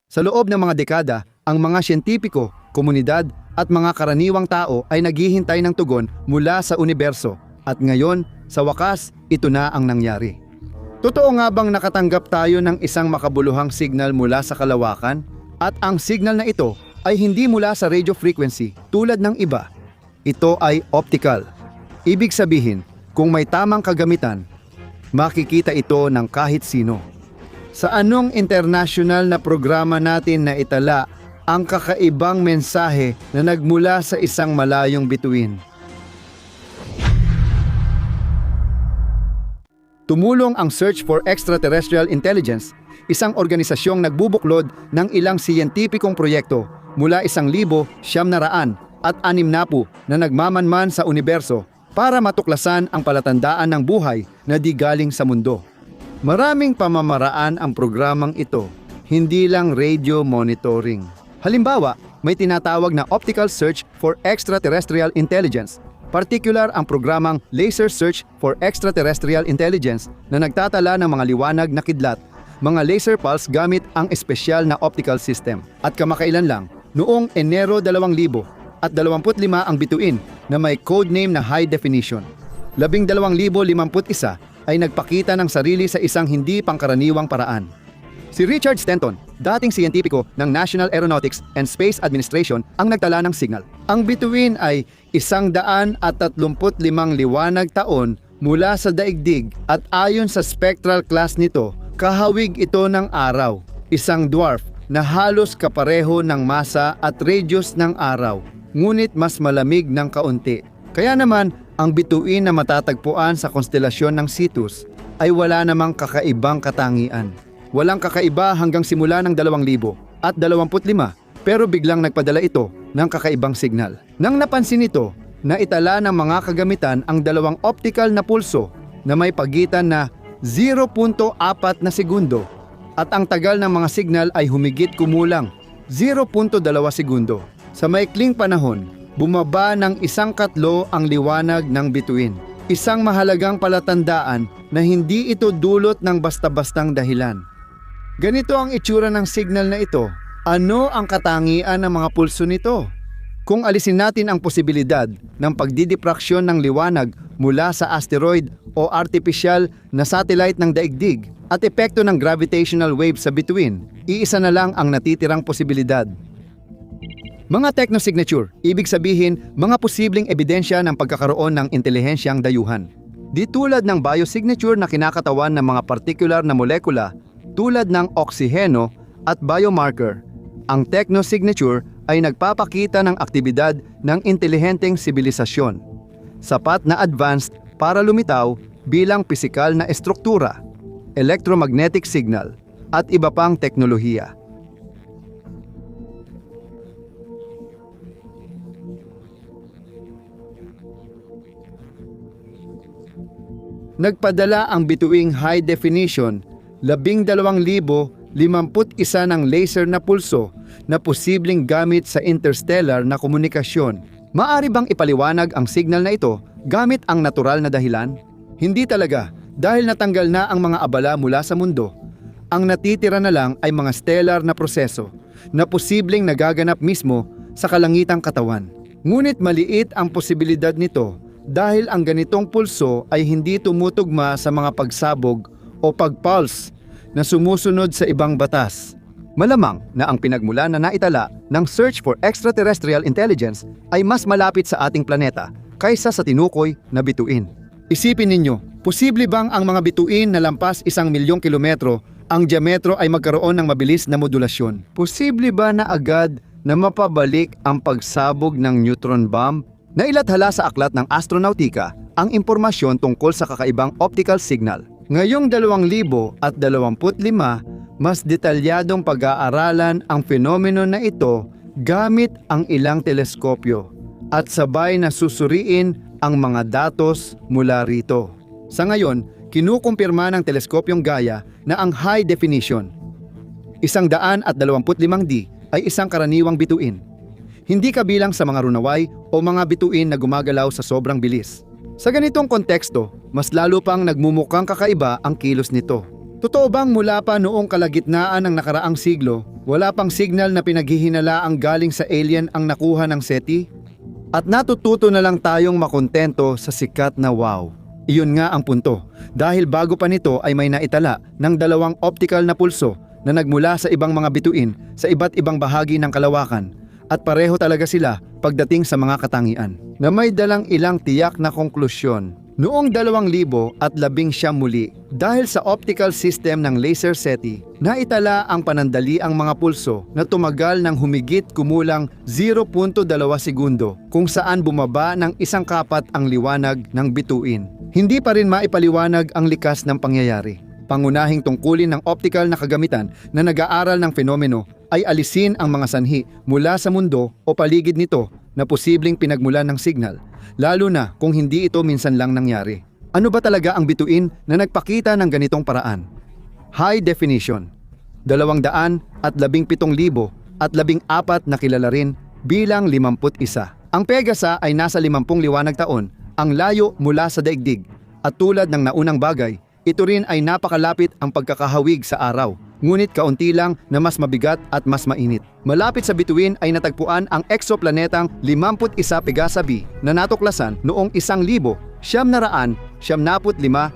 Sa loob ng mga dekada, ang mga siyentipiko, komunidad at mga karaniwang tao ay naghihintay ng tugon mula sa universo at ngayon, sa wakas, ito na ang nangyari. Totoo nga bang nakatanggap tayo ng isang makabuluhang signal mula sa kalawakan? At ang signal na ito ay hindi mula sa radio frequency tulad ng iba. Ito ay optical. Ibig sabihin, kung may tamang kagamitan, makikita ito ng kahit sino. Sa anong international na programa natin na itala ang kakaibang mensahe na nagmula sa isang malayong bituin? Tumulong ang Search for Extraterrestrial Intelligence, isang organisasyong nagbubuklod ng ilang siyentipikong proyekto mula 1,960 na nagmamanman sa universo para matuklasan ang palatandaan ng buhay na di galing sa mundo. Maraming pamamaraan ang programang ito, hindi lang radio monitoring. Halimbawa, may tinatawag na Optical Search for Extraterrestrial Intelligence. Partikular ang programang Laser Search for Extraterrestrial Intelligence na nagtatala ng mga liwanag na kidlat, mga laser pulse gamit ang espesyal na optical system. At kamakailan lang, noong Enero 2025 ang bituin na may codename na High Definition. 12,051 ay nagpakita ng sarili sa isang hindi pangkaraniwang paraan. Si Richard Stanton, dating siyentipiko ng National Aeronautics and Space Administration, ang nagtala ng signal. Ang bituin ay 135 liwanag taon mula sa daigdig at ayon sa spectral class nito, kahawig ito ng araw, isang dwarf na halos kapareho ng masa at radius ng araw, ngunit mas malamig ng kaunti. Kaya naman, ang bituin na matatagpuan sa konstelasyon ng Cetus ay wala namang kakaibang katangian. Walang kakaiba hanggang simula ng 2025 pero biglang nagpadala ito ng kakaibang signal. Nang napansin ito, naitala ng mga kagamitan ang dalawang optical na pulso na may pagitan na 0.4 na segundo at ang tagal ng mga signal ay humigit kumulang 0.2 segundo. Sa maikling panahon, bumaba ng 1/4 ang liwanag ng bituin. Isang mahalagang palatandaan na hindi ito dulot ng basta-bastang dahilan. Ganito ang itsura ng signal na ito. Ano ang katangian ng mga pulso nito? Kung alisin natin ang posibilidad ng pagdidipraksyon ng liwanag mula sa asteroid o artificial na satellite ng daigdig at epekto ng gravitational wave sa bituin, iisa na lang ang natitirang posibilidad. Mga technosignature, ibig sabihin mga posibleng ebidensya ng pagkakaroon ng intelihensyang dayuhan. Di tulad ng biosignature na kinakatawan ng mga partikular na molekula tulad ng oksiheno at biomarker, ang technosignature ay nagpapakita ng aktibidad ng intelihenteng sibilisasyon, sapat na advanced para lumitaw bilang pisikal na estruktura, electromagnetic signal, at iba pang teknolohiya. Nagpadala ang bituing high definition 12,051 ng laser na pulso na posibleng gamit sa interstellar na komunikasyon. Maaari bang ipaliwanag ang signal na ito gamit ang natural na dahilan? Hindi talaga, dahil natanggal na ang mga abala mula sa mundo. Ang natitira na lang ay mga stellar na proseso na posibleng nagaganap mismo sa kalangitang katawan. Ngunit maliit ang posibilidad nito dahil ang ganitong pulso ay hindi tumutugma sa mga pagsabog o pagpulse na sumusunod sa ibang batas. Malamang na ang pinagmulan na naitala ng Search for Extraterrestrial Intelligence ay mas malapit sa ating planeta kaysa sa tinukoy na bituin. Isipin ninyo, posible bang ang mga bituin na lampas 1,000,000 kilometro ang diametro ay magkaroon ng mabilis na modulasyon? Posible ba na agad na mapabalik ang pagsabog ng neutron bomb? Nailathala sa aklat ng Astronautica ang impormasyon tungkol sa kakaibang optical signal. Ngayong 2025, mas detalyadong pag-aaralan ang fenomeno na ito gamit ang ilang teleskopyo at sabay na susuriin ang mga datos mula rito. Sa ngayon, kinukumpirma ng teleskopyong Gaia na ang high definition, 125D, ay isang karaniwang bituin. Hindi kabilang sa mga runaway o mga bituin na gumagalaw sa sobrang bilis. Sa ganitong konteksto, mas lalo pang nagmumukhang kakaiba ang kilos nito. Totoo bang mula pa noong kalagitnaan ng nakaraang siglo, wala pang signal na pinaghihinalaang galing sa alien ang nakuha ng SETI? At natututo na lang tayong makontento sa sikat na wow. Iyon nga ang punto, dahil bago pa nito ay may naitala ng 2 optical na pulso na nagmula sa ibang mga bituin sa iba't ibang bahagi ng kalawakan, at pareho talaga sila pagdating sa mga katangian, na may dalang ilang tiyak na konklusyon. Noong 2019 muli, dahil sa optical system ng laser SETI, naitala ang panandaliang mga pulso na tumagal ng humigit kumulang 0.2 segundo kung saan bumaba ng 1 kapat ang liwanag ng bituin. Hindi pa rin maipaliwanag ang likas ng pangyayari. Pangunahing tungkulin ng optical na kagamitan na nag-aaral ng fenomeno ay alisin ang mga sanhi mula sa mundo o paligid nito na posibleng pinagmulan ng signal, lalo na kung hindi ito minsan lang nangyari. Ano ba talaga ang bituin na nagpakita ng ganitong paraan? High definition, 217,014 na kilala rin bilang 51. Ang Pegasa ay nasa 50 liwanag taon, ang layo mula sa daigdig, at tulad ng naunang bagay, ito rin ay napakalapit ang pagkakahawig sa araw, ngunit kaunti lang na mas mabigat at mas mainit. Malapit sa bituin ay natagpuan ang exoplanetang 51 Pegasa b na natuklasan noong 1975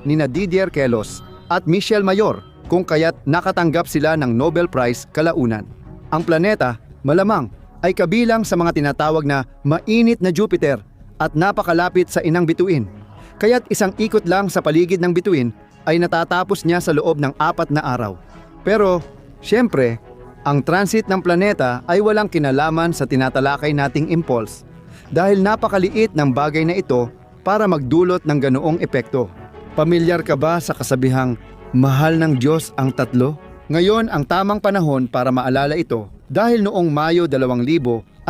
nina Didier Queloz at Michel Mayor, kung kaya't nakatanggap sila ng Nobel Prize kalaunan. Ang planeta, malamang, ay kabilang sa mga tinatawag na mainit na Jupiter at napakalapit sa inang bituin. Kaya't isang ikot lang sa paligid ng bituin ay natatapos niya sa loob ng 4 na araw. Pero, siyempre, ang transit ng planeta ay walang kinalaman sa tinatalakay nating impulse dahil napakaliit ng bagay na ito para magdulot ng ganoong epekto. Pamilyar ka ba sa kasabihang, mahal ng Diyos ang tatlo? Ngayon ang tamang panahon para maalala ito dahil noong Mayo 2023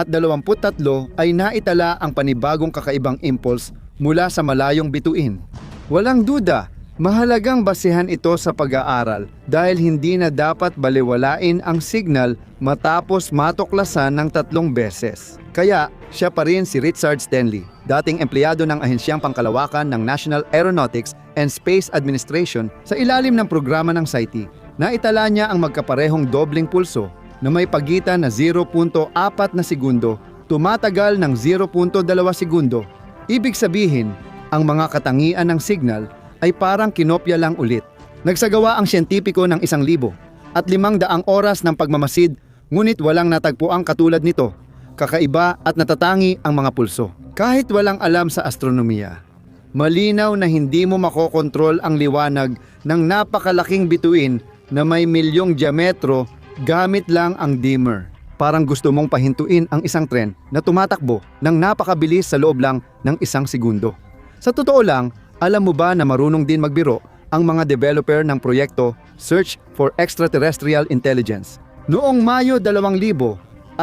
ay naitala ang panibagong kakaibang impulse mula sa malayong bituin. Walang duda, mahalagang basehan ito sa pag-aaral dahil hindi na dapat baliwalain ang signal matapos matuklasan ng 3 beses. Kaya siya pa rin si Richard Stanley, dating empleyado ng Ahensyang Pangkalawakan ng National Aeronautics and Space Administration sa ilalim ng programa ng SETI. Naitala niya ang magkaparehong dobling pulso na may pagitan na 0.4 na segundo, tumatagal ng 0.2 segundo. Ibig sabihin, ang mga katangian ng signal ay parang kinopya lang ulit. Nagsagawa ang siyentipiko ng 1,000 at 500 oras ng pagmamasid, ngunit walang natagpuang katulad nito. Kakaiba at natatangi ang mga pulso. Kahit walang alam sa astronomiya, malinaw na hindi mo makokontrol ang liwanag ng napakalaking bituin na may milyong diametro gamit lang ang dimmer. Parang gusto mong pahintuin ang isang tren na tumatakbo ng napakabilis sa loob lang ng 1 segundo. Sa totoo lang, alam mo ba na marunong din magbiro ang mga developer ng proyekto Search for Extraterrestrial Intelligence? Noong Mayo 2023,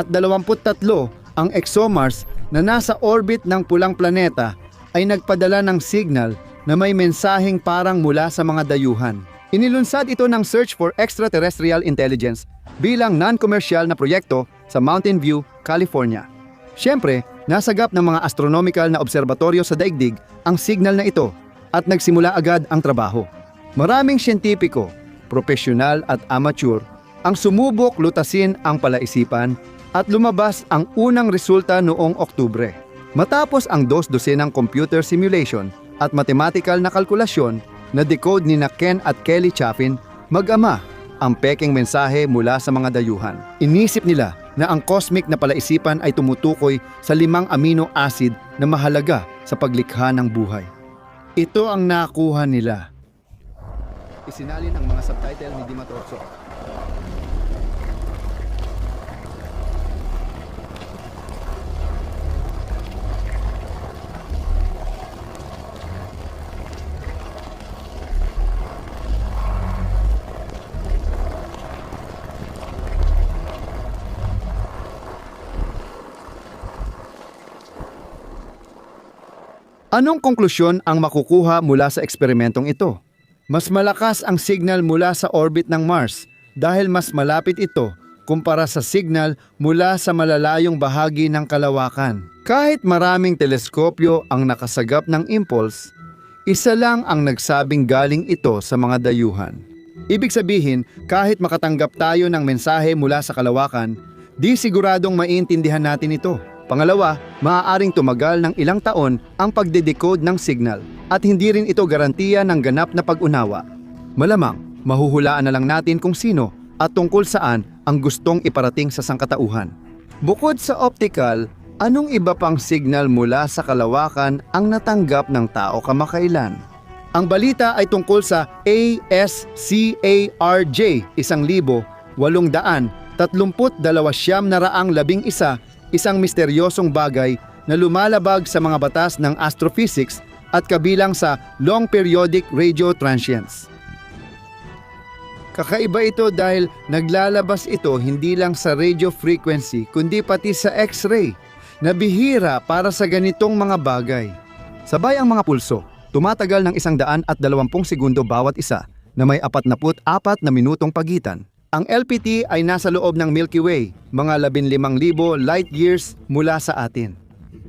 ang ExoMars na nasa orbit ng pulang planeta ay nagpadala ng signal na may mensaheng parang mula sa mga dayuhan. Inilunsad ito ng Search for Extraterrestrial Intelligence bilang non-commercial na proyekto sa Mountain View, California. Siyempre, nasagap ng mga astronomical na obserbatoryo sa daigdig ang signal na ito at nagsimula agad ang trabaho. Maraming siyentipiko, profesional at amateur ang sumubok lutasin ang palaisipan at lumabas ang unang resulta noong Oktubre. Matapos ang 12 ng computer simulation at mathematical na kalkulasyon na decode ni Ken at Kelly Chaffin, mag-ama ang pekeng mensahe mula sa mga dayuhan. Inisip nila na ang cosmic na palaisipan ay tumutukoy sa 5 amino acid na mahalaga sa paglikha ng buhay. Ito ang nakuha nila. Isinalin ang mga subtitle ni Dimatorso. Anong konklusyon ang makukuha mula sa eksperimentong ito? Mas malakas ang signal mula sa orbit ng Mars dahil mas malapit ito kumpara sa signal mula sa malalayong bahagi ng kalawakan. Kahit maraming teleskopyo ang nakasagap ng impulse, isa lang ang nagsabing galing ito sa mga dayuhan. Ibig sabihin, kahit makatanggap tayo ng mensahe mula sa kalawakan, di siguradong maiintindihan natin ito. Pangalawa, maaaring tumagal ng ilang taon ang pagde-decode ng signal at hindi rin ito garantiya ng ganap na pag-unawa. Malamang, mahuhulaan na lang natin kung sino at tungkol saan ang gustong iparating sa sangkatauhan. Bukod sa optical, anong iba pang signal mula sa kalawakan ang natanggap ng tao kamakailan? Ang balita ay tungkol sa ASCARJ 1,832,11, isang misteryosong bagay na lumalabag sa mga batas ng astrophysics at kabilang sa long periodic radio transients. Kakaiba ito dahil naglalabas ito hindi lang sa radio frequency kundi pati sa X-ray, na bihira para sa ganitong mga bagay. Sabay ang mga pulso, tumatagal ng 120 segundo bawat isa na may 44 na minutong pagitan. Ang LPT ay nasa loob ng Milky Way, mga 15,000 light years mula sa atin.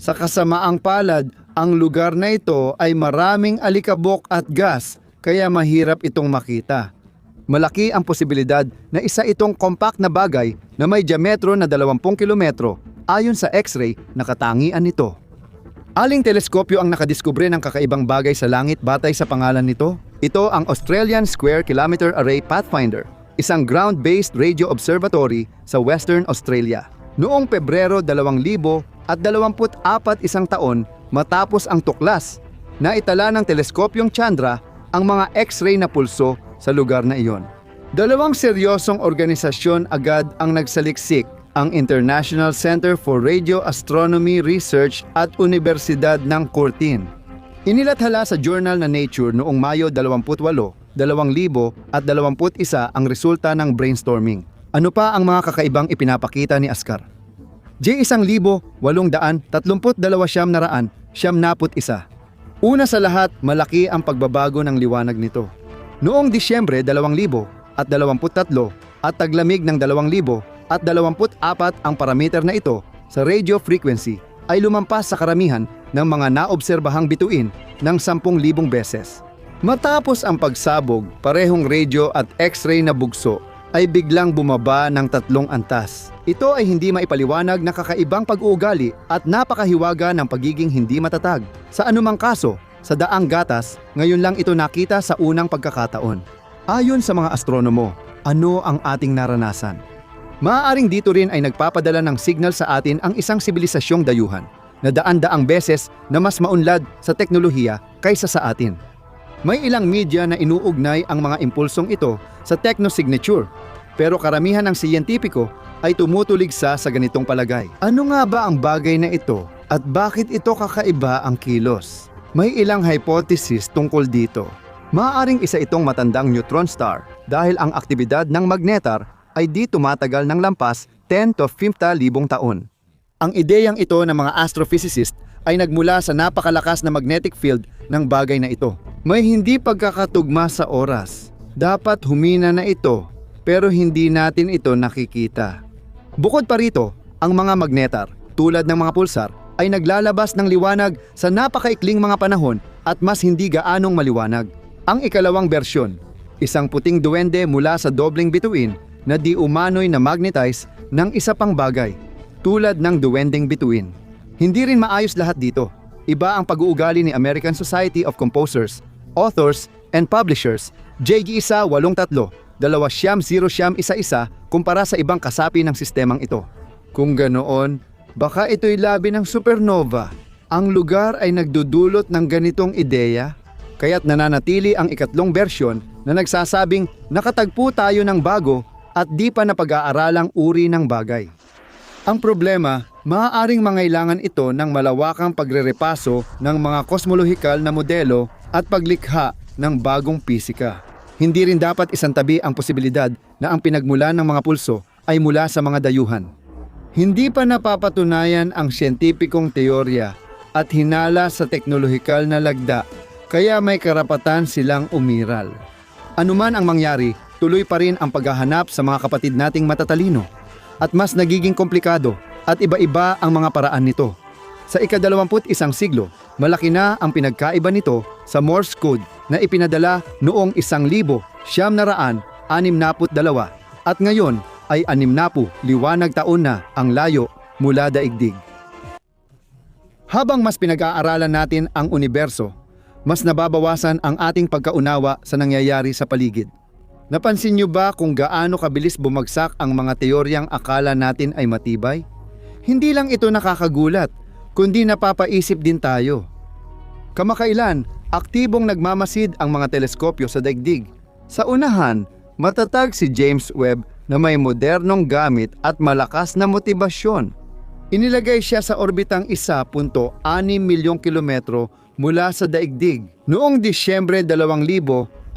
Sa kasamaang palad, ang lugar na ito ay maraming alikabok at gas, kaya mahirap itong makita. Malaki ang posibilidad na isa itong compact na bagay na may diametro na 20 kilometro ayon sa X-ray na katangian nito. Aling teleskopyo ang nakadiskubre ng kakaibang bagay sa langit batay sa pangalan nito? Ito ang Australian Square Kilometre Array Pathfinder, isang ground-based radio observatory sa Western Australia. Noong Pebrero 2024, isang taon matapos ang tuklas, naitala ng teleskopyong Chandra ang mga X-ray na pulso sa lugar na iyon. Dalawang seryosong organisasyon agad ang nagsaliksik, ang International Center for Radio Astronomy Research at Universidad ng Curtin. Inilathala sa journal na Nature noong Mayo 28, 2021 ang resulta ng brainstorming. Ano pa ang mga kakaibang ipinapakita ni Ascar? J1832,771. Una sa lahat, malaki ang pagbabago ng liwanag nito. Noong Disyembre 2023 at taglamig ng 2024 ang parameter na ito sa radio frequency ay lumampas sa karamihan ng mga naobserbahang bituin ng 10,000 beses. Matapos ang pagsabog, parehong radio at X-ray na bugso ay biglang bumaba ng 3 antas. Ito ay hindi maipaliwanag na kakaibang pag-uugali at napakahiwaga ng pagiging hindi matatag. Sa anumang kaso, sa daang gatas, ngayon lang ito nakita sa unang pagkakataon. Ayon sa mga astronomo, ano ang ating naranasan? Maaaring dito rin ay nagpapadala ng signal sa atin ang isang sibilisasyong dayuhan na daan-daang beses na mas maunlad sa teknolohiya kaysa sa atin. May ilang media na inuugnay ang mga impulsong ito sa technosignature, pero karamihan ng siyentipiko ay tumutuligsa sa ganitong palagay. Ano nga ba ang bagay na ito at bakit ito kakaiba ang kilos? May ilang hypothesis tungkol dito. Maaaring isa itong matandang neutron star dahil ang aktibidad ng magnetar ay di tumatagal ng lampas 10 to 50,000 taon. Ang ideyang ito ng mga astrophysicist ay nagmula sa napakalakas na magnetic field ng bagay na ito. May hindi pagkakatugma sa oras. Dapat humina na ito, pero hindi natin ito nakikita. Bukod pa rito, ang mga magnetar, tulad ng mga pulsar, ay naglalabas ng liwanag sa napakaikling mga panahon at mas hindi gaanong maliwanag. Ang ikalawang bersyon, isang puting duwende mula sa dobling bituin na di umano'y na magnetize ng isa pang bagay, tulad ng duwending bituin. Hindi rin maayos lahat dito. Iba ang pag-uugali ni American Society of Composers, Authors, and Publishers, JG1 83 20011 kumpara sa ibang kasapi ng sistemang ito. Kung ganoon, baka ito'y labi ng supernova. Ang lugar ay nagdudulot ng ganitong ideya, kaya't nananatili ang ikatlong bersyon na nagsasabing nakatagpo tayo ng bago at di pa napag-aaralang uri ng bagay. Ang problema, maaaring mangailangan ito ng malawakang pagrerepaso ng mga kosmolohikal na modelo at paglikha ng bagong pisika. Hindi rin dapat isantabi ang posibilidad na ang pinagmulan ng mga pulso ay mula sa mga dayuhan. Hindi pa napapatunayan ang siyentipikong teorya at hinala sa teknolohikal na lagda, kaya may karapatan silang umiral. Anuman ang mangyari, tuloy pa rin ang paghahanap sa mga kapatid nating matatalino at mas nagiging komplikado at iba-iba ang mga paraan nito. Sa ika-21 siglo, malaki na ang pinagkaiba nito sa Morse code na ipinadala noong 1,000 962 at ngayon ay 60 liwanag taon na ang layo mula daigdig. Habang mas pinag-aaralan natin ang universo, mas nababawasan ang ating pagkaunawa sa nangyayari sa paligid. Napansin niyo ba kung gaano kabilis bumagsak ang mga teoryang akala natin ay matibay? Hindi lang ito nakakagulat, kundi napapaisip din tayo. Kamakailan, aktibong nagmamasid ang mga teleskopyo sa daigdig. Sa unahan, matatag si James Webb na may modernong gamit at malakas na motibasyon. Inilagay siya sa orbitang 1.6 milyong kilometro mula sa daigdig. Noong Disyembre 2021,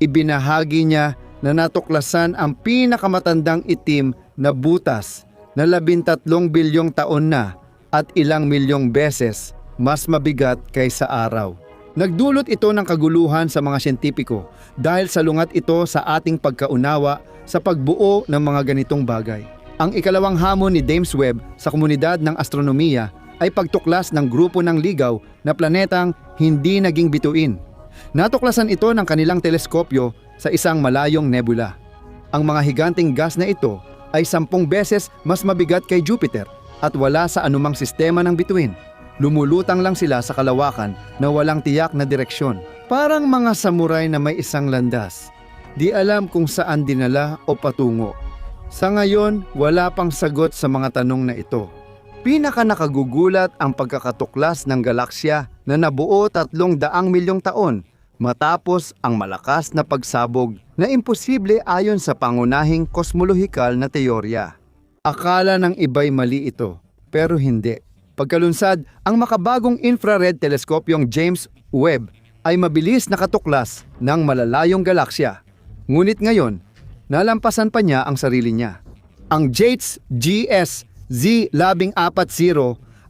ibinahagi niya na natuklasan ang pinakamatandang itim na butas na 13 bilyong taon na at ilang milyong beses mas mabigat kaysa araw. Nagdulot ito ng kaguluhan sa mga siyentipiko dahil salungat ito sa ating pagkaunawa sa pagbuo ng mga ganitong bagay. Ang ikalawang hamon ni James Webb sa komunidad ng astronomiya ay pagtuklas ng grupo ng ligaw na planetang hindi naging bituin. Natuklasan ito ng kanilang teleskopyo sa isang malayong nebula. Ang mga higanting gas na ito ay 10 beses mas mabigat kay Jupiter at wala sa anumang sistema ng bituin. Lumulutang lang sila sa kalawakan na walang tiyak na direksyon. Parang mga samurai na may isang landas. Di alam kung saan dinala o patungo. Sa ngayon, wala pang sagot sa mga tanong na ito. Pinaka nakagugulat ang pagkakatuklas ng galaksya na nabuo 300 milyong taon matapos ang malakas na pagsabog na imposible ayon sa pangunahing kosmolohikal na teorya. Akala ng iba'y mali ito, pero hindi. Pagkalunsad, ang makabagong infrared teleskopyong James Webb ay mabilis nakatuklas ng malalayong galaksya. Ngunit ngayon, nalampasan pa niya ang sarili niya. Ang JATES GS-Z-40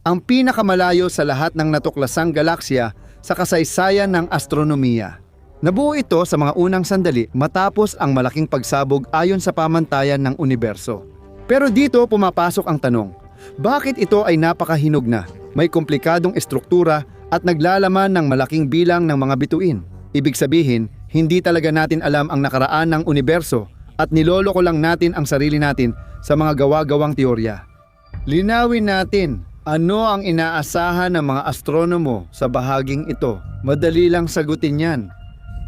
ang pinakamalayo sa lahat ng natuklasang galaksya sa kasaysayan ng astronomiya. Nabuo ito sa mga unang sandali matapos ang malaking pagsabog ayon sa pamantayan ng universo. Pero dito pumapasok ang tanong, bakit ito ay napakahinog na, may komplikadong estruktura at naglalaman ng malaking bilang ng mga bituin? Ibig sabihin, hindi talaga natin alam ang nakaraan ng universo at niloloko lang natin ang sarili natin sa mga gawa-gawang teorya. Linawin natin, ano ang inaasahan ng mga astronomo sa bahaging ito? Madali lang sagutin yan.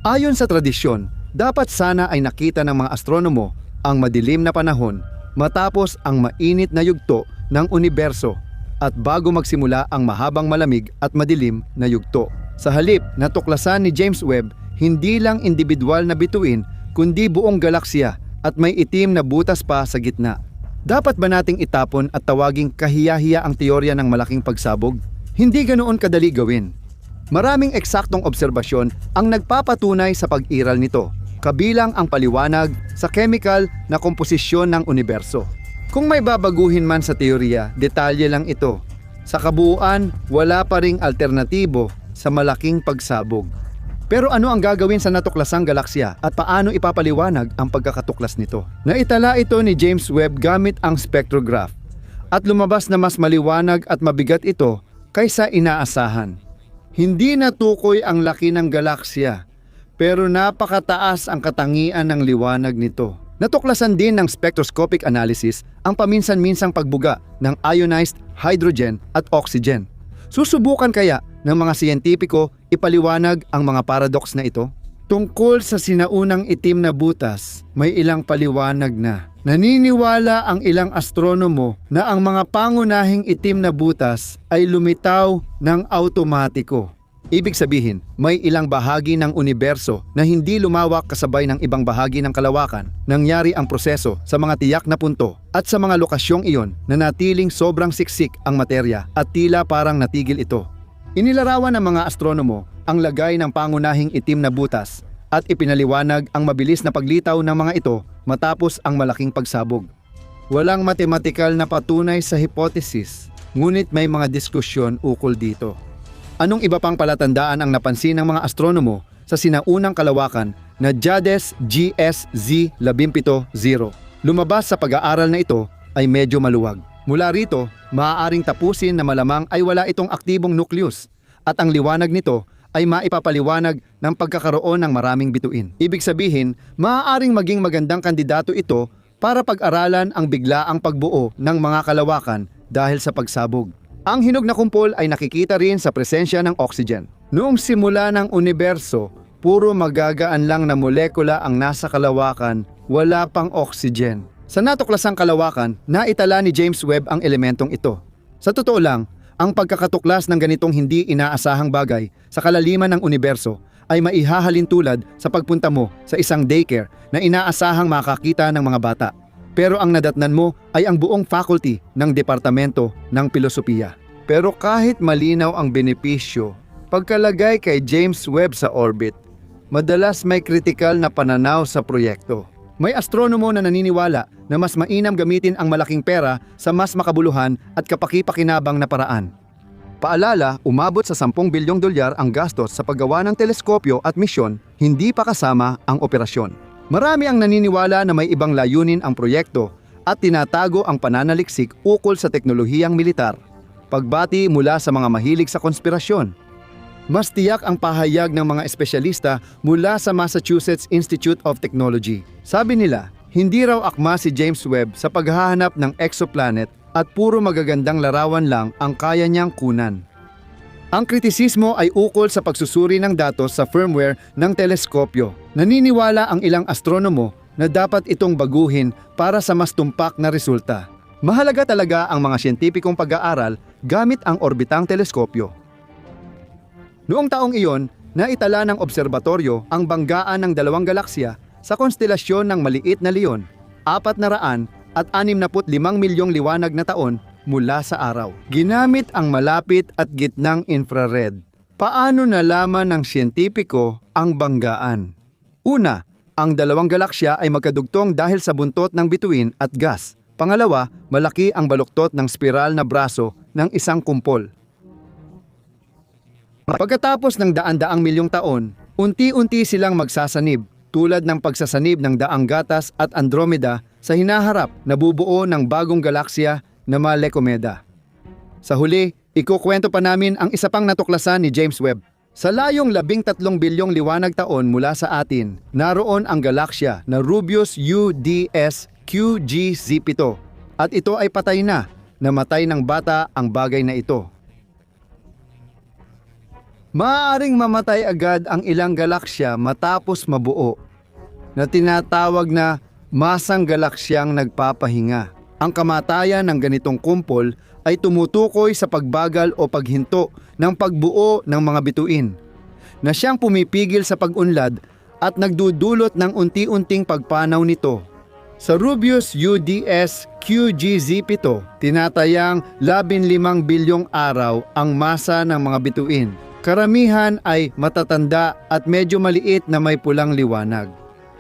Ayon sa tradisyon, dapat sana ay nakita ng mga astronomo ang madilim na panahon matapos ang mainit na yugto ng universo at bago magsimula ang mahabang malamig at madilim na yugto. Sa halip, natuklasan ni James Webb hindi lang individual na bituin kundi buong galaksya at may itim na butas pa sa gitna. Dapat ba nating itapon at tawaging kahiya-hiya ang teorya ng malaking pagsabog? Hindi ganoon kadali gawin. Maraming eksaktong obserbasyon ang nagpapatunay sa pag-iral nito, kabilang ang paliwanag sa chemical na komposisyon ng universo. Kung may babaguhin man sa teorya, detalye lang ito. Sa kabuuan, wala pa ring alternatibo sa malaking pagsabog. Pero ano ang gagawin sa natuklasang galaksya at paano ipapaliwanag ang pagkakatuklas nito? Naitala ito ni James Webb gamit ang spectrograph at lumabas na mas maliwanag at mabigat ito kaysa inaasahan. Hindi natukoy ang laki ng galaksya pero napakataas ang katangian ng liwanag nito. Natuklasan din ng spectroscopic analysis ang paminsan-minsang pagbuga ng ionized hydrogen at oxygen. Susubukan kaya ng mga siyentipiko ipaliwanag ang mga paradox na ito? Tungkol sa sinaunang itim na butas, may ilang paliwanag na. Naniniwala ang ilang astronomo na ang mga pangunahing itim na butas ay lumitaw ng automatiko. Ibig sabihin, may ilang bahagi ng universo na hindi lumawak kasabay ng ibang bahagi ng kalawakan. Nangyari ang proseso sa mga tiyak na punto at sa mga lokasyong iyon na natiling sobrang siksik ang materya at tila parang natigil ito. Inilarawan ng mga astronomo ang lagay ng pangunahing itim na butas at ipinaliwanag ang mabilis na paglitaw ng mga ito matapos ang malaking pagsabog. Walang matematikal na patunay sa hypothesis, ngunit may mga diskusyon ukol dito. Anong iba pang palatandaan ang napansin ng mga astronomo sa sinaunang kalawakan na JADES GS-Z-170? Lumabas sa pag-aaral na ito ay medyo maluwag. Mula rito, maaaring tapusin na malamang ay wala itong aktibong nucleus at ang liwanag nito ay maipapaliwanag ng pagkakaroon ng maraming bituin. Ibig sabihin, maaaring maging magandang kandidato ito para pag-aralan ang biglaang pagbuo ng mga kalawakan dahil sa pagsabog. Ang hinog na kumpol ay nakikita rin sa presensya ng oxygen. Noong simula ng universo, puro magagaan lang na molekula ang nasa kalawakan, wala pang oxygen. Sa natuklasang kalawakan, naitala ni James Webb ang elementong ito. Sa totoo lang, ang pagkakatuklas ng ganitong hindi inaasahang bagay sa kalaliman ng universo ay maihahalin tulad sa pagpunta mo sa isang daycare na inaasahang makakita ng mga bata. Pero ang nadatnan mo ay ang buong faculty ng Departamento ng Pilosopiya. Pero kahit malinaw ang benepisyo, pagkalagay kay James Webb sa orbit, madalas may kritikal na pananaw sa proyekto. May astronomo na naniniwala na mas mainam gamitin ang malaking pera sa mas makabuluhan at kapaki-pakinabang na paraan. Paalala, umabot sa 10 bilyong dolyar ang gastos sa paggawa ng teleskopyo at misyon, hindi pa kasama ang operasyon. Marami ang naniniwala na may ibang layunin ang proyekto at tinatago ang pananaliksik ukol sa teknolohiyang militar. Pagbati mula sa mga mahilig sa konspirasyon. Mas tiyak ang pahayag ng mga espesyalista mula sa Massachusetts Institute of Technology. Sabi nila, hindi raw akma si James Webb sa paghahanap ng exoplanet at puro magagandang larawan lang ang kaya niyang kunan. Ang kritisismo ay ukol sa pagsusuri ng datos sa firmware ng teleskopyo. Naniniwala ang ilang astronomo na dapat itong baguhin para sa mas tumpak na resulta. Mahalaga talaga ang mga siyentipikong pag-aaral gamit ang orbitang teleskopyo. Noong taong iyon, naitala ng obserbatoryo ang banggaan ng 2 galaksya sa konstelasyon ng Maliit na Leon, 465 milyong liwanag na taon mula sa araw. Ginamit ang malapit at gitnang infrared. Paano nalaman ng siyentipiko ang banggaan? Una, ang 2 galaksya ay magkadugtong dahil sa buntot ng bituin at gas. Pangalawa, malaki ang baluktot ng spiral na braso ng isang kumpol. Pagkatapos ng daan-daang milyong taon, unti-unti silang magsasanib tulad ng pagsasanib ng Daang Gatas at Andromeda sa hinaharap na bubuo ng bagong galaksya na Malekomeda. Sa huli, ikukwento pa namin ang isa pang natuklasan ni James Webb. Sa layong 13 bilyong liwanag taon mula sa atin, naroon ang galaksya na Rubius UDS QGZ7 at ito ay patay na, namatay ng bata ang bagay na ito. Maaaring mamatay agad ang ilang galaksya matapos mabuo, na tinatawag na masang galaksyang nagpapahinga. Ang kamatayan ng ganitong kumpol ay tumutukoy sa pagbagal o paghinto ng pagbuo ng mga bituin, na siyang pumipigil sa pag-unlad at nagdudulot ng unti-unting pagpanaw nito. Sa Rubius UDS QGZ7, tinatayang 15 bilyong araw ang masa ng mga bituin. Karamihan ay matatanda at medyo maliit na may pulang liwanag.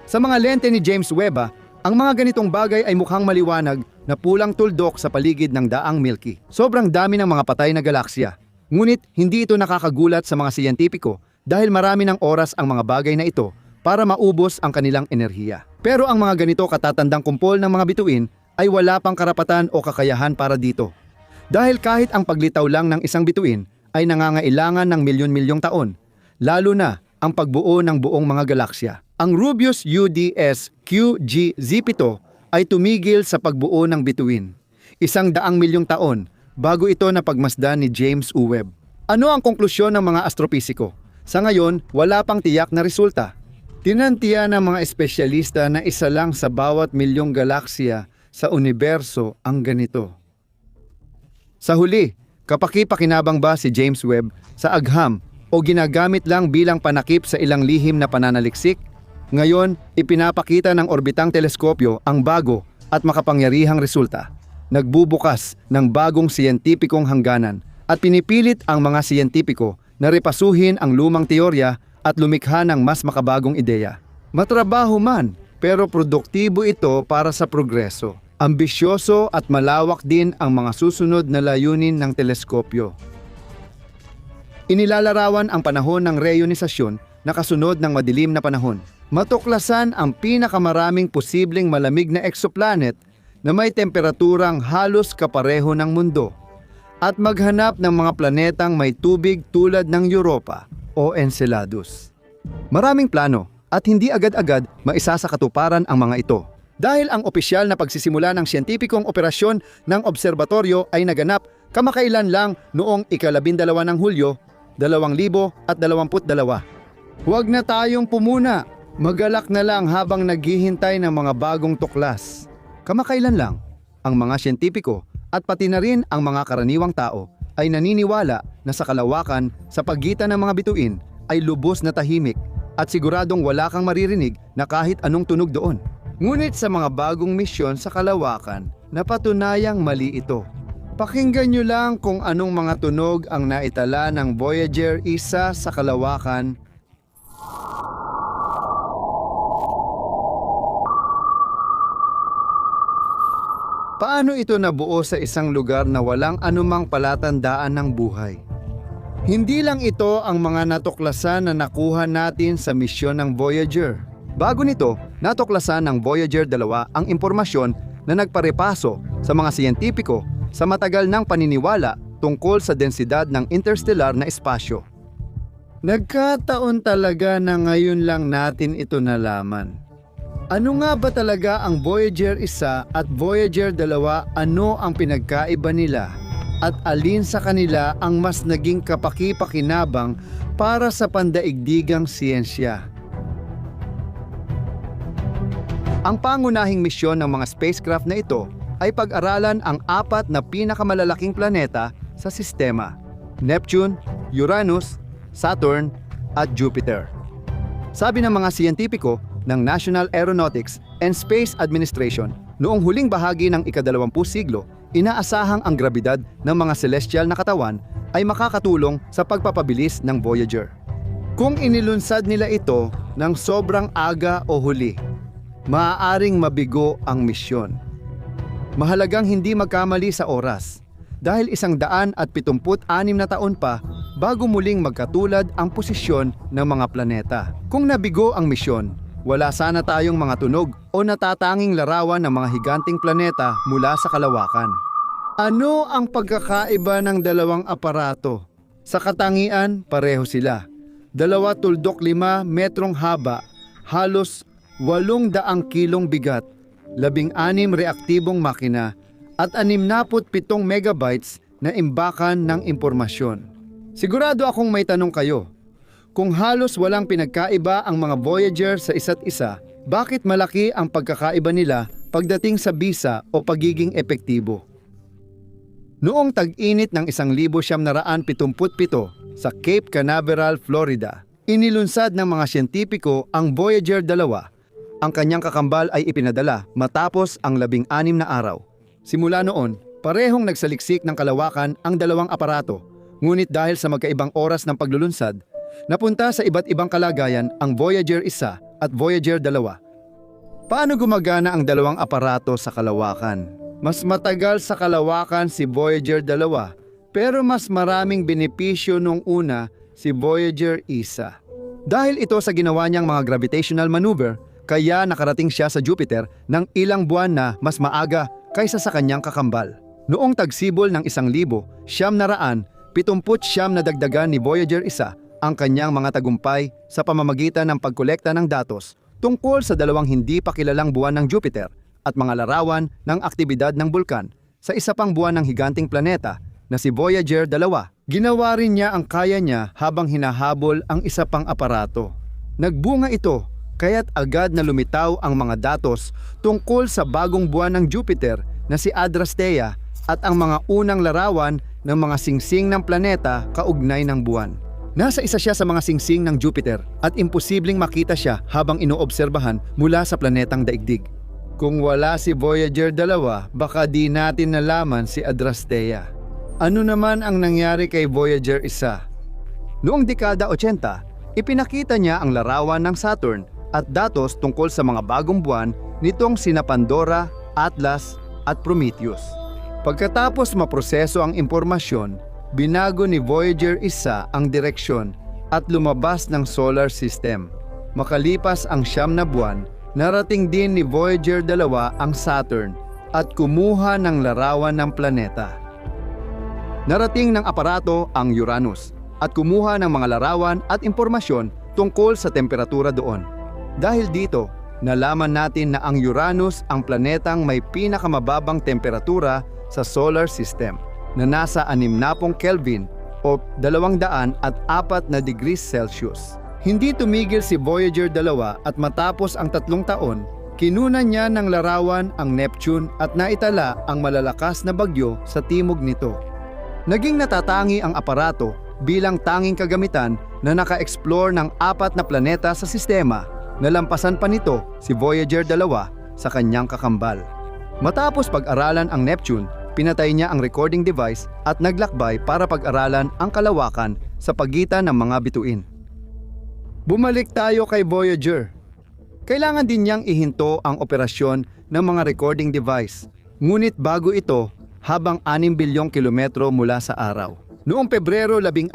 Sa mga lente ni James Webb, ang mga ganitong bagay ay mukhang maliwanag na pulang tuldok sa paligid ng daang Milky. Sobrang dami ng mga patay na galaksya. Ngunit hindi ito nakakagulat sa mga siyentipiko dahil marami ng oras ang mga bagay na ito para maubos ang kanilang enerhiya. Pero ang mga ganito katatandang kumpol ng mga bituin ay wala pang karapatan o kakayahan para dito. Dahil kahit ang paglitaw lang ng isang bituin ay nangangailangan ng milyon-milyong taon, lalo na ang pagbuo ng buong mga galaksya. Ang Rubius UDS QGZ7 ay tumigil sa pagbuo ng bituin, 100 milyong taon bago ito napagmasdan ni James Webb. Ano ang konklusyon ng mga astropisiko? Sa ngayon, wala pang tiyak na resulta. Tinantiya ng mga espesyalista na isa lang sa bawat milyong galaksya sa universo ang ganito. Sa huli, kapaki-pakinabang ba si James Webb sa agham o ginagamit lang bilang panakip sa ilang lihim na pananaliksik? Ngayon, ipinapakita ng orbitang teleskopyo ang bago at makapangyarihang resulta. Nagbubukas ng bagong siyentipikong hangganan at pinipilit ang mga siyentipiko na repasuhin ang lumang teorya at lumikha ng mas makabagong ideya. Matrabaho man, pero produktibo ito para sa progreso. Ambisyoso at malawak din ang mga susunod na layunin ng teleskopyo. Inilalarawan ang panahon ng reionisasyon na kasunod ng madilim na panahon. Matuklasan ang pinakamaraming posibleng malamig na exoplanet na may temperaturang halos kapareho ng mundo at maghanap ng mga planetang may tubig tulad ng Europa o Enceladus. Maraming plano at hindi agad-agad maisa sa katuparan ang mga ito. Dahil ang opisyal na pagsisimula ng siyentipikong operasyon ng obserbatoryo ay naganap kamakailan lang noong ika-12 ng Hulyo, 2022. Huwag na tayong pumuna. Magalak na lang habang naghihintay ng mga bagong tuklas. Kamakailan lang, ang mga siyentipiko at pati na rin ang mga karaniwang tao ay naniniwala na sa kalawakan sa pagitan ng mga bituin ay lubos na tahimik at siguradong wala kang maririnig na kahit anong tunog doon. Ngunit sa mga bagong misyon sa kalawakan, napatunayang mali ito. Pakinggan nyo lang kung anong mga tunog ang naitala ng Voyager 1 sa kalawakan. Paano ito nabuo sa isang lugar na walang anumang palatandaan ng buhay? Hindi lang ito ang mga natuklasan na nakuha natin sa misyon ng Voyager. Bago nito, natuklasan ng Voyager 2 ang impormasyon na nagparepaso sa mga siyentipiko sa matagal ng paniniwala tungkol sa densidad ng interstellar na espasyo. Nagkataon talaga na ngayon lang natin ito nalaman. Ano nga ba talaga ang Voyager 1 at Voyager 2? Ano ang pinagkaiba nila? At alin sa kanila ang mas naging kapaki-pakinabang para sa pandaigdigang siyensya? Ang pangunahing misyon ng mga spacecraft na ito ay pag-aralan ang 4 na pinakamalalaking planeta sa sistema: Neptune, Uranus, Saturn, at Jupiter. Sabi ng mga siyentipiko ng National Aeronautics and Space Administration, noong huling bahagi ng ika-20 siglo, inaasahang ang grabidad ng mga celestial na katawan ay makakatulong sa pagpapabilis ng Voyager. Kung inilunsad nila ito ng sobrang aga o huli, maaaring mabigo ang misyon. Mahalagang hindi magkamali sa oras, dahil 176 na taon pa bago muling magkatulad ang posisyon ng mga planeta. Kung nabigo ang misyon, wala sana tayong mga tunog o natatanging larawan ng mga higanting planeta mula sa kalawakan. Ano ang pagkakaiba ng dalawang aparato? Sa katangian, pareho sila. 2.5 metrong haba, halos 800 kilong bigat, 16 reaktibong makina, at 67 megabytes na imbakan ng impormasyon. Sigurado akong may tanong kayo. Kung halos walang pinagkaiba ang mga Voyager sa isa't isa, bakit malaki ang pagkakaiba nila pagdating sa bisa o pagiging epektibo? Noong tag-init ng 1977 sa Cape Canaveral, Florida, inilunsad ng mga siyentipiko ang Voyager 2. Ang kanyang kakambal ay ipinadala matapos ang 16 na araw. Simula noon, parehong nagsaliksik ng kalawakan ang dalawang aparato, ngunit dahil sa magkaibang oras ng paglulunsad, napunta sa iba't ibang kalagayan ang Voyager 1 at Voyager 2. Paano gumagana ang dalawang aparato sa kalawakan? Mas matagal sa kalawakan si Voyager 2, pero mas maraming benepisyo nung una si Voyager 1. Dahil ito sa ginawa niyang mga gravitational maneuver, kaya nakarating siya sa Jupiter ng ilang buwan na mas maaga kaysa sa kanyang kakambal. Noong tagsibol ng 1,979 na dagdagan ni Voyager 1 ang kanyang mga tagumpay sa pamamagitan ng pagkolekta ng datos tungkol sa dalawang hindi pa kilalang buwan ng Jupiter at mga larawan ng aktibidad ng bulkan sa isa pang buwan ng higanting planeta na si Voyager 2. Ginawa rin niya ang kaya niya habang hinahabol ang isa pang aparato. Nagbunga ito kaya't agad na lumitaw ang mga datos tungkol sa bagong buwan ng Jupiter na si Adrastea at ang mga unang larawan ng mga singsing ng planeta kaugnay ng buwan. Nasa isa siya sa mga singsing ng Jupiter at imposibleng makita siya habang inoobserbahan mula sa planetang daigdig. Kung wala si Voyager 2, baka di natin nalaman si Adrastea. Ano naman ang nangyari kay Voyager 1? Noong dekada 80, ipinakita niya ang larawan ng Saturn at datos tungkol sa mga bagong buwan nitong sina Pandora, Atlas at Prometheus. Pagkatapos maproseso ang impormasyon, binago ni Voyager 1 ang direksyon at lumabas ng solar system. Makalipas ang 9 na buwan, narating din ni Voyager 2 ang Saturn at kumuha ng larawan ng planeta. Narating ng aparato ang Uranus at kumuha ng mga larawan at impormasyon tungkol sa temperatura doon. Dahil dito, nalaman natin na ang Uranus ang planetang may pinakamababang temperatura sa solar system na nasa 60 Kelvin o 204 na degrees Celsius. Hindi tumigil si Voyager 2 at matapos ang 3 taon, kinunan niya ng larawan ang Neptune at naitala ang malalakas na bagyo sa timog nito. Naging natatangi ang aparato bilang tanging kagamitan na naka-explore ng 4 na planeta sa sistema. Nalampasan pa nito si Voyager 2 sa kanyang kakambal. Matapos pag-aralan ang Neptune, pinatay niya ang recording device at naglakbay para pag-aralan ang kalawakan sa pagitan ng mga bituin. Bumalik tayo kay Voyager. Kailangan din niyang ihinto ang operasyon ng mga recording device. Ngunit bago ito, habang 6 bilyong kilometro mula sa araw. Noong Pebrero 14,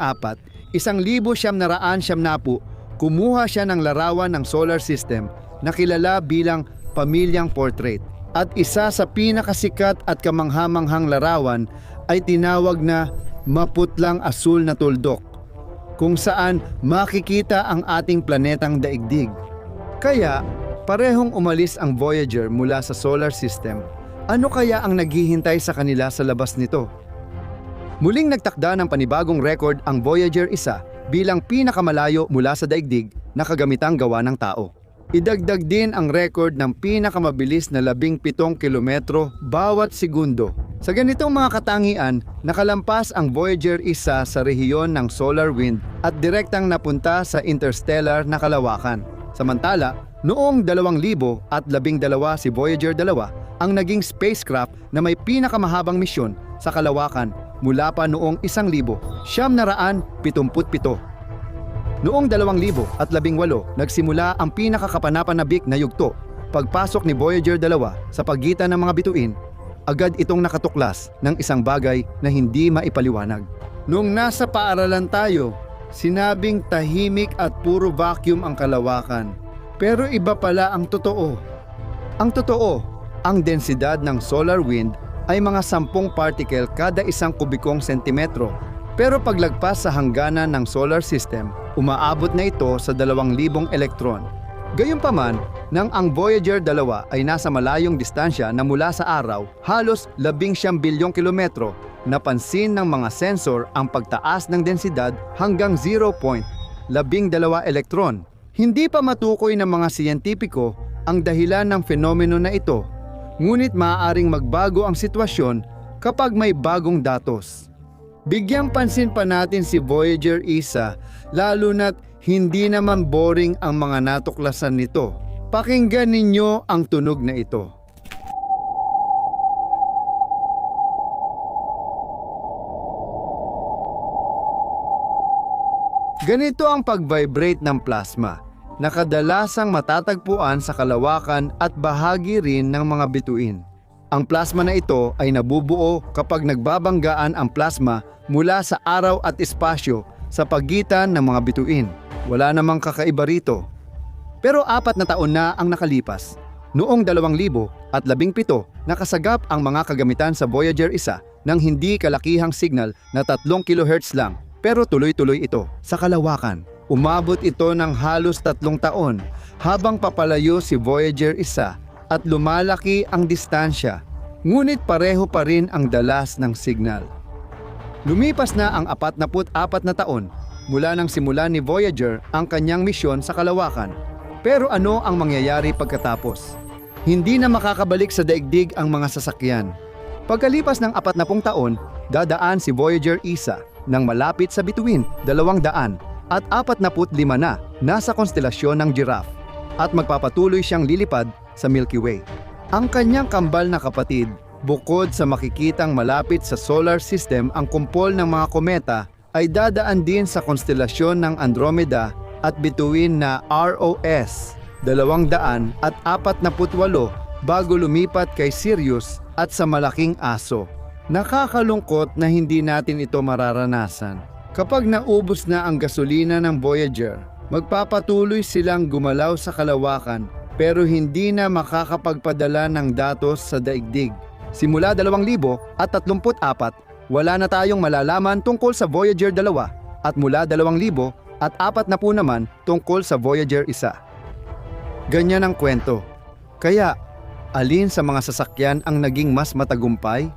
1970, kumuha siya ng larawan ng solar system na kilala bilang Pamilyang Portrait. At isa sa pinakasikat at kamanghamanghang larawan ay tinawag na Maputlang Asul na Tuldok, kung saan makikita ang ating planetang daigdig. Kaya, parehong umalis ang Voyager mula sa solar system. Ano kaya ang naghihintay sa kanila sa labas nito? Muling nagtakda ng panibagong record ang Voyager 1 bilang pinakamalayo mula sa daigdig na kagamitang gawa ng tao. Idagdag din ang record ng pinakamabilis na 17 kilometro bawat segundo. Sa ganitong mga katangian, nakalampas ang Voyager 1 sa rehiyon ng solar wind at direktang napunta sa interstellar na kalawakan. Samantala, noong 2012 si Voyager 2 ang naging spacecraft na may pinakamahabang misyon sa kalawakan mula pa noong 1977. Noong 2018, nagsimula ang pinakakapanapanabik na yugto. Pagpasok ni Voyager 2 sa pagitan ng mga bituin, agad itong nakatuklas ng isang bagay na hindi maipaliwanag. Noong nasa paaralan tayo, sinabing tahimik at puro vacuum ang kalawakan. Pero iba pala ang totoo. Ang totoo, ang densidad ng solar wind ay mga 10 particle kada 1 kubikong sentimetro. Pero paglagpas sa hangganan ng solar system, umaabot na ito sa 2,000 elektron. Gayunpaman, nang ang Voyager 2 ay nasa malayong distansya na mula sa araw, halos 19 bilyong kilometro, napansin ng mga sensor ang pagtaas ng densidad hanggang 0.12 elektron. Hindi pa matukoy ng mga siyentipiko ang dahilan ng fenomeno na ito, ngunit maaaring magbago ang sitwasyon kapag may bagong datos. Bigyang pansin pa natin si Voyager 1, lalo na't hindi naman boring ang mga natuklasan nito. Pakinggan ninyo ang tunog na ito. Ganito ang pag-vibrate ng plasma, na kadalasang matatagpuan sa kalawakan at bahagi rin ng mga bituin. Ang plasma na ito ay nabubuo kapag nagbabanggaan ang plasma mula sa araw at espasyo sa pagitan ng mga bituin. Wala namang kakaiba rito. Pero 4 na taon na ang nakalipas. Noong 2017, nakasagap ang mga kagamitan sa Voyager 1 ng hindi kalakihang signal na 3 kHz lang, pero tuloy-tuloy ito sa kalawakan. Umabot ito ng halos 3 taon habang papalayo si Voyager 1 at lumalaki ang distansya, ngunit pareho pa rin ang dalas ng signal. Lumipas na ang 44 na taon mula nang simulan ni Voyager ang kanyang misyon sa kalawakan. Pero ano ang mangyayari pagkatapos? Hindi na makakabalik sa daigdig ang mga sasakyan. Pagkalipas ng 40 taon, dadaan si Voyager 1 nang malapit sa bituin 200 at 45 na nasa konstelasyon ng Giraffe at magpapatuloy siyang lilipad sa Milky Way. Ang kanyang kambal na kapatid, bukod sa makikitang malapit sa solar system ang kumpol ng mga kometa, ay dadaan din sa konstelasyon ng Andromeda at bituin na ROS 248 bago lumipat kay Sirius at sa Malaking Aso. Nakakalungkot na hindi natin ito mararanasan. Kapag naubos na ang gasolina ng Voyager, magpapatuloy silang gumalaw sa kalawakan pero hindi na makakapagpadala ng datos sa daigdig. Simula 2034, wala na tayong malalaman tungkol sa Voyager 2 at mula 2,000 at 40 naman tungkol sa Voyager 1. Ganyan ang kwento. Kaya, alin sa mga sasakyan ang naging mas matagumpay?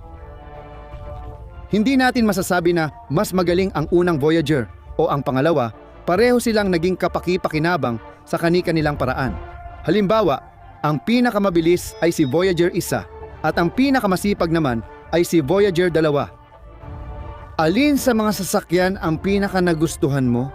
Hindi natin masasabi na mas magaling ang unang Voyager o ang pangalawa, pareho silang naging kapaki-pakinabang sa kani-kanilang paraan. Halimbawa, ang pinakamabilis ay si Voyager 1 at ang pinakamasipag naman ay si Voyager 2. Alin sa mga sasakyan ang pinaka nagustuhan mo?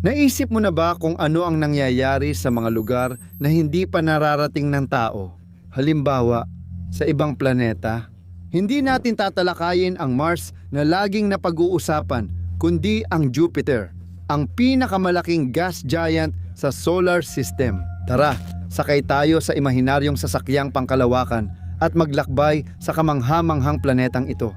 Naisip mo na ba kung ano ang nangyayari sa mga lugar na hindi pa nararating ng tao? Halimbawa, sa ibang planeta. Hindi natin tatalakayin ang Mars na laging napag-uusapan, kundi ang Jupiter, ang pinakamalaking gas giant sa solar system. Tara, sakay tayo sa imahinaryong sasakyang pangkalawakan at maglakbay sa kamangha-manghang planetang ito.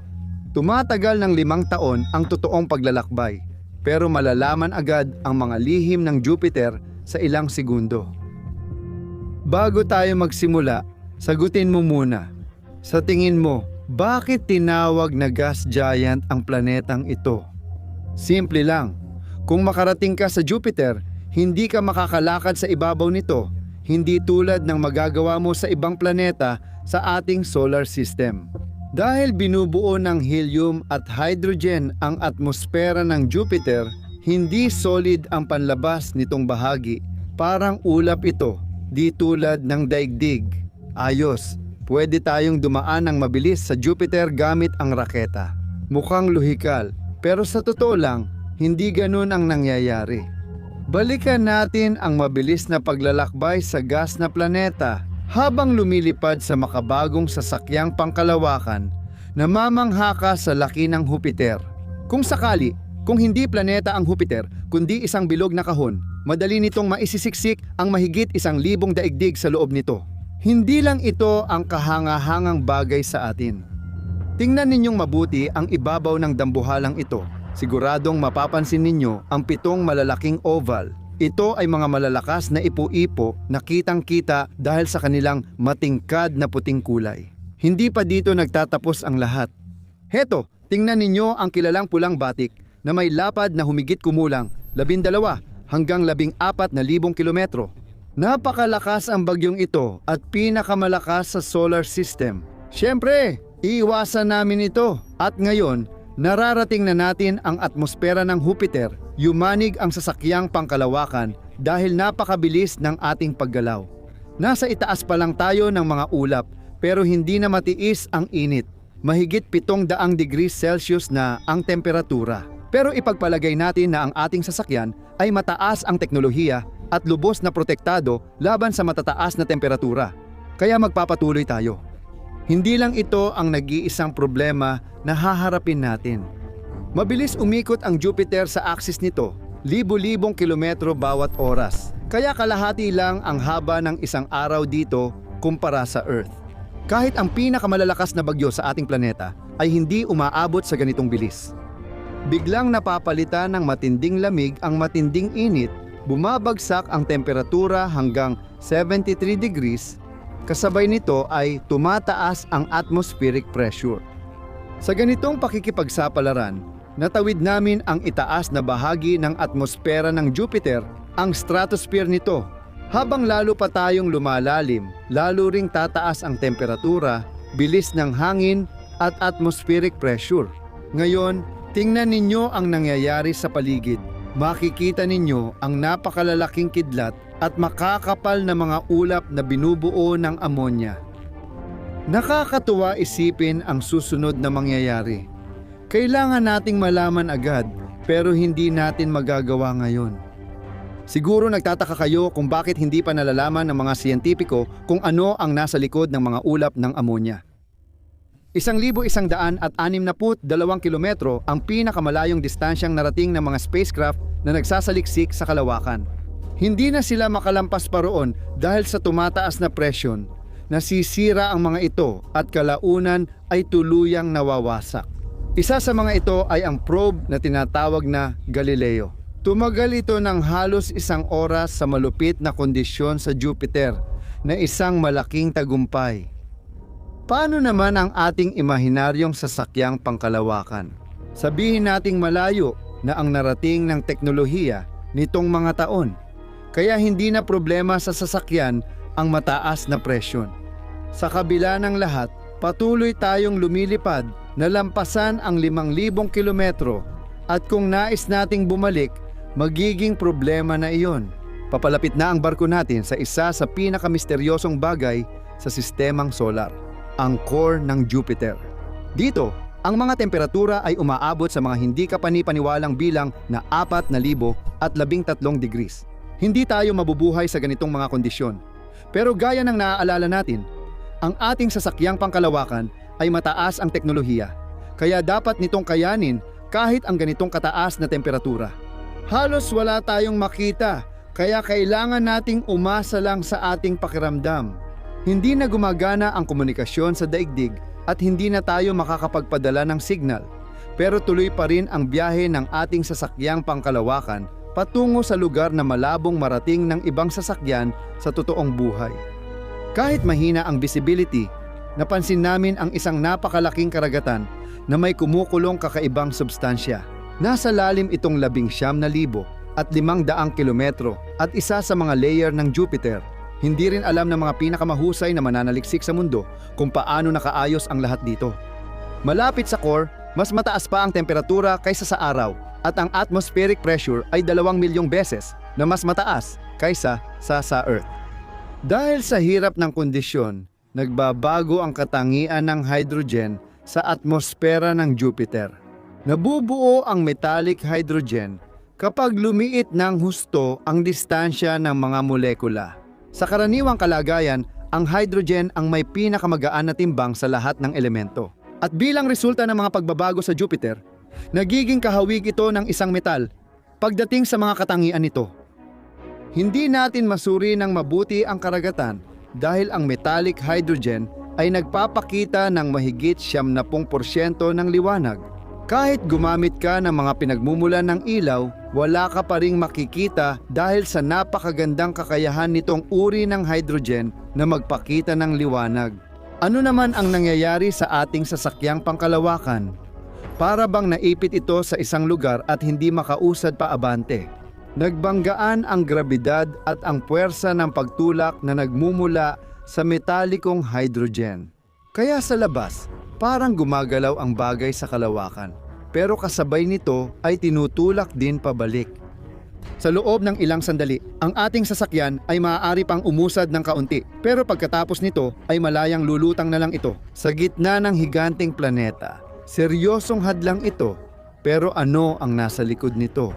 Tumatagal ng 5 taon ang totoong paglalakbay. Pero malalaman agad ang mga lihim ng Jupiter sa ilang segundo. Bago tayo magsimula, sagutin mo muna. Sa tingin mo, bakit tinawag na gas giant ang planetang ito? Simple lang. Kung makarating ka sa Jupiter, hindi ka makakalakad sa ibabaw nito, hindi tulad ng magagawa mo sa ibang planeta sa ating solar system. Dahil binubuo ng helium at hydrogen ang atmosfera ng Jupiter, hindi solid ang panlabas nitong bahagi. Parang ulap ito, di tulad ng daigdig. Ayos, pwede tayong dumaan ng mabilis sa Jupiter gamit ang raketa. Mukhang lohikal, pero sa totoo lang, hindi ganun ang nangyayari. Balikan natin ang mabilis na paglalakbay sa gas na planeta. Habang lumilipad sa makabagong sasakyang pangkalawakan, namamangha ka sa laki ng Jupiter. Kung sakali, kung hindi planeta ang Jupiter, kundi isang bilog na kahon, madali nitong maisisiksik ang mahigit 1,000 daigdig sa loob nito. Hindi lang ito ang kahanga-hangang bagay sa atin. Tingnan ninyong mabuti ang ibabaw ng dambuhalang ito. Siguradong mapapansin ninyo ang 7 malalaking oval. Ito ay mga malalakas na ipo-ipo na kitang-kita dahil sa kanilang matingkad na puting kulay. Hindi pa dito nagtatapos ang lahat. Heto, tingnan ninyo ang kilalang pulang batik na may lapad na humigit kumulang 12 hanggang 14,000 kilometro. Napakalakas ang bagyong ito at pinakamalakas sa solar system. Siyempre, iiwasan namin ito at ngayon, nararating na natin ang atmosfera ng Jupiter. Yumanig ang sasakyang pangkalawakan dahil napakabilis ng ating paggalaw. Nasa itaas pa lang tayo ng mga ulap pero hindi na matiis ang init. Mahigit 700 degrees Celsius na ang temperatura. Pero ipagpalagay natin na ang ating sasakyan ay mataas ang teknolohiya at lubos na protektado laban sa matataas na temperatura. Kaya magpapatuloy tayo. Hindi lang ito ang nag-iisang problema na haharapin natin. Mabilis umikot ang Jupiter sa axis nito, libo-libong kilometro bawat oras. Kaya kalahati lang ang haba ng isang araw dito kumpara sa Earth. Kahit ang pinakamalalakas na bagyo sa ating planeta ay hindi umaabot sa ganitong bilis. Biglang napapalitan ng matinding lamig ang matinding init, bumabagsak ang temperatura hanggang 73 degrees, kasabay nito ay tumataas ang atmospheric pressure. Sa ganitong pakikipagsapalaran, natawid namin ang itaas na bahagi ng atmosfera ng Jupiter, ang stratosphere nito. Habang lalo pa tayong lumalalim, lalo ring tataas ang temperatura, bilis ng hangin at atmospheric pressure. Ngayon, tingnan ninyo ang nangyayari sa paligid. makikita ninyo ang napakalalaking kidlat at makakapal na mga ulap na binubuo ng amonya. Nakakatuwa isipin ang susunod na mangyayari. Kailangan nating malaman agad pero hindi natin magagawa ngayon. Siguro nagtataka kayo kung bakit hindi pa nalalaman ng mga siyentipiko kung ano ang nasa likod ng mga ulap ng amonya. 1,162 kilometro ang pinakamalayong distansyang narating ng mga spacecraft na nagsasaliksik sa kalawakan. Hindi na sila makalampas pa roon dahil sa tumataas na presyon. Nasisira ang mga ito at kalaunan ay tuluyang nawawasak. Isa sa mga ito ay ang probe na tinatawag na Galileo. Tumagal ito ng halos 1 oras sa malupit na kondisyon sa Jupiter na isang malaking tagumpay. Paano naman ang ating imahinaryong sasakyang pangkalawakan? Sabihin nating malayo na ang narating ng teknolohiya nitong mga taon. Kaya hindi na problema sa sasakyan ang mataas na presyon. Sa kabila ng lahat, patuloy tayong lumilipad na lampasan ang 5,000 kilometro at kung nais nating bumalik, magiging problema na iyon. Papalapit na ang barko natin sa isa sa pinakamisteryosong bagay sa sistemang solar, ang core ng Jupiter. Dito, ang mga temperatura ay umaabot sa mga hindi kapani-paniwalang bilang na 4,013 degrees. Hindi tayo mabubuhay sa ganitong mga kondisyon. Pero gaya ng naaalala natin, ang ating sasakyang pangkalawakan ay mataas ang teknolohiya. Kaya dapat nitong kayanin kahit ang ganitong kataas na temperatura. Halos wala tayong makita, kaya kailangan nating umasa lang sa ating pakiramdam. Hindi na gumagana ang komunikasyon sa daigdig at hindi na tayo makakapagpadala ng signal. Pero tuloy pa rin ang biyahe ng ating sasakyang pangkalawakan patungo sa lugar na malabong marating ng ibang sasakyan sa totoong buhay. Kahit mahina ang visibility, napansin namin ang isang napakalaking karagatan na may kumukulong kakaibang substansya. Nasa lalim itong 19,000 at 500 kilometro at isa sa mga layer ng Jupiter. Hindi rin alam ng mga pinakamahusay na mananaliksik sa mundo kung paano nakaayos ang lahat dito. Malapit sa core, mas mataas pa ang temperatura kaysa sa araw at ang atmospheric pressure ay 2,000,000 beses na mas mataas kaysa sa Earth. Dahil sa hirap ng kondisyon, nagbabago ang katangian ng hydrogen sa atmosfera ng Jupiter. Nabubuo ang metallic hydrogen kapag lumiit ng husto ang distansya ng mga molekula. Sa karaniwang kalagayan, ang hydrogen ang may pinakamagaan na timbang sa lahat ng elemento. At bilang resulta ng mga pagbabago sa Jupiter, nagiging kahawig ito ng isang metal pagdating sa mga katangian nito. Hindi natin masuri ng mabuti ang karagatan dahil ang metallic hydrogen ay nagpapakita ng mahigit 70% ng liwanag. Kahit gumamit ka ng mga pinagmumulan ng ilaw, wala ka pa ring makikita dahil sa napakagandang kakayahan nitong uri ng hydrogen na magpakita ng liwanag. Ano naman ang nangyayari sa ating sasakyang pangkalawakan? Para bang naipit ito sa isang lugar at hindi makausad pa abante. Nagbanggaan ang grabidad at ang puwersa ng pagtulak na nagmumula sa metalikong hydrogen. Kaya sa labas, parang gumagalaw ang bagay sa kalawakan. Pero kasabay nito ay tinutulak din pabalik. Sa loob ng ilang sandali, ang ating sasakyan ay maaari pang umusad ng kaunti. Pero pagkatapos nito ay malayang lulutang na lang ito sa gitna ng higanteng planeta. Seryosong hadlang ito, pero ano ang nasa likod nito?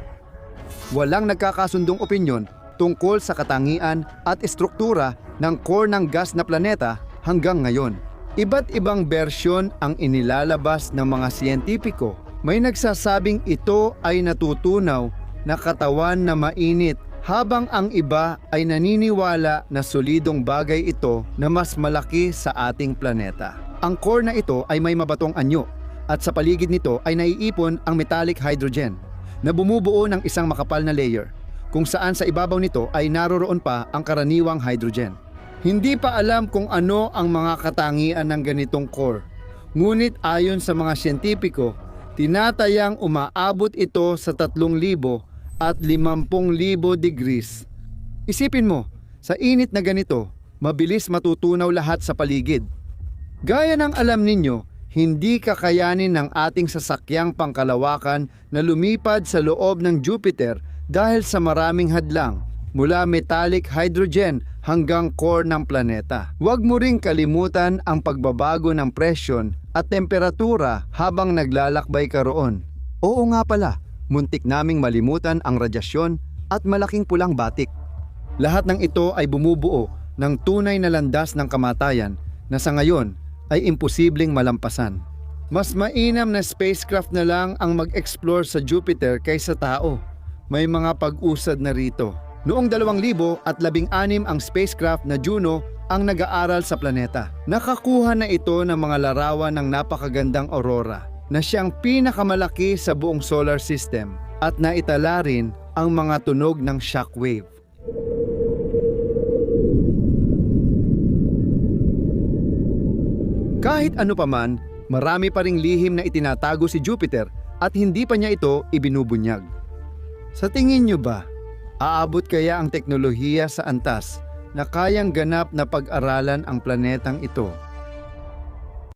Walang nagkakasundong opinyon tungkol sa katangian at estruktura ng core ng gas na planeta hanggang ngayon. Iba't ibang bersyon ang inilalabas ng mga siyentipiko. May nagsasabing ito ay natutunaw na katawan na mainit, habang ang iba ay naniniwala na solidong bagay ito na mas malaki sa ating planeta. Ang core na ito ay may mabatong anyo at sa paligid nito ay naiipon ang metallic hydrogen na bumubuo ng isang makapal na layer kung saan sa ibabaw nito ay naroroon pa ang karaniwang hydrogen. Hindi pa alam kung ano ang mga katangian ng ganitong core. Ngunit ayon sa mga siyentipiko, tinatayang umaabot ito sa 3,000 at 50,000 degrees. Isipin mo, sa init na ganito, mabilis matutunaw lahat sa paligid. Gaya ng alam ninyo, hindi kakayanin ng ating sasakyang pangkalawakan na lumipad sa loob ng Jupiter dahil sa maraming hadlang, mula metallic hydrogen hanggang core ng planeta. Huwag mo ring kalimutan ang pagbabago ng presyon at temperatura habang naglalakbay ka roon. Oo nga pala, muntik naming malimutan ang radyasyon at malaking pulang batik. Lahat ng ito ay bumubuo ng tunay na landas ng kamatayan na sa ngayon ay imposibleng malampasan. Mas mainam na spacecraft na lang ang mag-explore sa Jupiter kaysa tao. May mga pag-usad na rito. Noong 2016 ang spacecraft na Juno ang nag-aaral sa planeta. Nakakuha na ito ng mga larawan ng napakagandang aurora na siyang pinakamalaki sa buong solar system at naitala rin ang mga tunog ng shockwave. Kahit ano paman, marami pa ring lihim na itinatago si Jupiter at hindi pa niya ito ibinubunyag. Sa tingin niyo ba, aabot kaya ang teknolohiya sa antas na kayang ganap na pag-aralan ang planetang ito